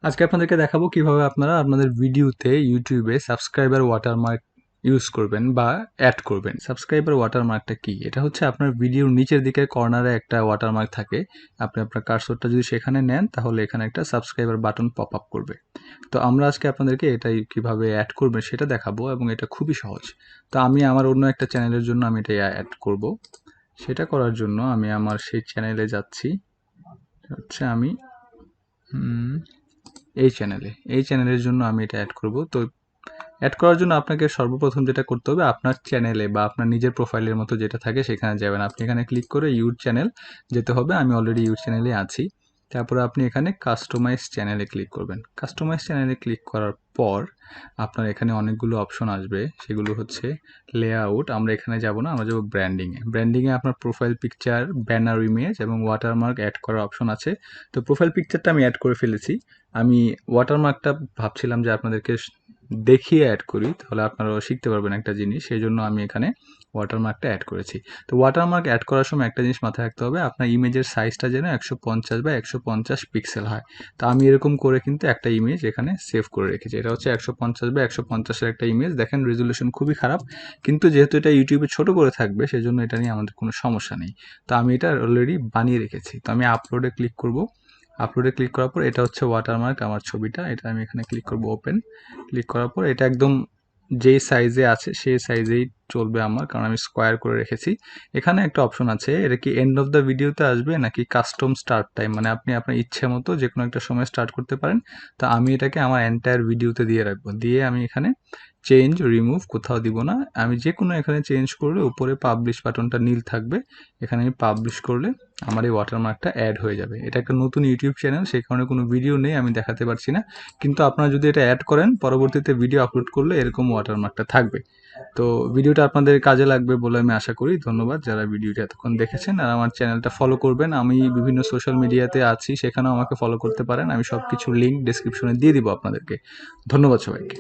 আজকে আপনাদেরকে দেখাবো কিভাবে আপনারা আপনাদের ভিডিওতে ইউটিউবে সাবস্ক্রাইবার ওয়াটারমার্ক ইউজ করবেন বা অ্যাড করবেন। সাবস্ক্রাইবার ওয়াটারমার্কটা কি? এটা হচ্ছে আপনার ভিডিওর নিচের দিকে কর্নারে একটা ওয়াটারমার্ক থাকে। আপনি আপনার কার্সরটা যদি সেখানে নেন তাহলে এখানে একটা সাবস্ক্রাইবার বাটন পপ আপ করবে। তো আমরা আজকে আপনাদেরকে এটাই কিভাবে অ্যাড করবেন সেটা দেখাবো এবং এটা খুবই সহজ। তো আমি আমার অন্য একটা চ্যানেলের জন্য আমি এটা অ্যাড করব। সেটা করার জন্য আমি আমার সেই চ্যানেলে যাচ্ছি। হচ্ছে আমি এই চ্যানেলের জন্য আমি এটা অ্যাড করব। তো অ্যাড করার জন্য আপনাকে সর্বপ্রথম যেটা করতে হবে আপনার চ্যানেলে বা আপনার নিজের প্রোফাইলের মতো যেটা থাকে সেখানে যাবেন। আপনি এখানে ক্লিক করে ইউর চ্যানেল যেতে হবে। আমি অলরেডি ইউর চ্যানেলে আছি। তারপরে আপনি এখানে কাস্টমাইজ চ্যানেলে ক্লিক করবেন। কাস্টমাইজ চ্যানেলে ক্লিক করার পর আপনার এখানে অনেকগুলো অপশন আসবে। সেগুলো হচ্ছে লেআউট, আমরা এখানে যাব না, আমরা যাব ব্র্যান্ডিংয়ে। ব্র্যান্ডিংয়ে আপনার প্রোফাইল পিকচার, ব্যানার ইমেজ এবং ওয়াটারমার্ক অ্যাড করার অপশন আছে। তো প্রোফাইল পিকচারটা আমি অ্যাড করে ফেলেছি। আমি ওয়াটারমার্কটা ভাবছিলাম যে আপনাদেরকে দেখিয়ে অ্যাড করি, তাহলে আপনারাও শিখতে পারবেন একটা জিনিস। সেই জন্য আমি এখানে ওয়াটারমার্কটা অ্যাড করেছি। তো ওয়াটারমার্ক অ্যাড করার সময় একটা জিনিস মাথায় রাখতে হবে, আপনার ইমেজের সাইজটা যেন 150 বা 150 পিক্সেল হয়। তো আমি এরকম করে কিন্তু একটা ইমেজ এখানে সেভ করে রেখেছি। এটা হচ্ছে 150 বা 150-এর একটা ইমেজ। দেখেন রেজুলেশন খুবই খারাপ, কিন্তু যেহেতু এটা ইউটিউবে ছোট করে থাকবে সেজন্য এটা নিয়ে আমাদের কোনো সমস্যা নেই। তো আমি এটা অলরেডি বানিয়ে রেখেছি। তো আমি আপলোডে ক্লিক করব। আপলোডে ক্লিক করার পর এটা হচ্ছে ওয়াটারমার্ক আমার ছবিটা, এটা আমি এখানে ক্লিক করব ওপেন। ক্লিক করার পর এটা একদম যেই সাইজে আছে সেই সাইজেই চলবে আমার, কারণ আমি স্কোয়ার করে রেখেছি। এখানে একটা অপশন আছে, এটা কি এন্ড অফ দ্য ভিডিওতে আসবে নাকি কাস্টম স্টার্ট টাইম, মানে আপনি আপনার ইচ্ছে মতো যে কোনো একটা সময় স্টার্ট করতে পারেন। তো আমি এটাকে আমার এন্টায়ার ভিডিওতে দিয়ে রাখবো। দিয়ে আমি এখানে চেঞ্জ রিমুভ কোথাও দিব না, আমি যে কোনো এখানে চেঞ্জ করলে উপরে পাবলিশ বাটনটা নীল থাকবে, এখানে আমি পাবলিশ করলে আমার এই ওয়াটারমার্কটা অ্যাড হয়ে যাবে। এটা একটা নতুন ইউটিউব চ্যানেল, সেই কারণে কোনো ভিডিও নেই, আমি দেখাতে পারছি না। কিন্তু আপনারা যদি এটা অ্যাড করেন পরবর্তীতে ভিডিও আপলোড করলে এরকম ওয়াটারমার্কটা থাকবে। তো ভিডিওটা আপনাদের কাজে লাগবে বলে আমি আশা করি। ধন্যবাদ যারা ভিডিওটি এতক্ষণ দেখেছেন, আর আমার চ্যানেলটা ফলো করবেন। আমি বিভিন্ন সোশ্যাল মিডিয়াতে আছি, সেখানেও আমাকে ফলো করতে পারেন। আমি সব কিছুর লিঙ্ক ডেসক্রিপশনে দিয়ে দিব আপনাদেরকে। ধন্যবাদ সবাইকে।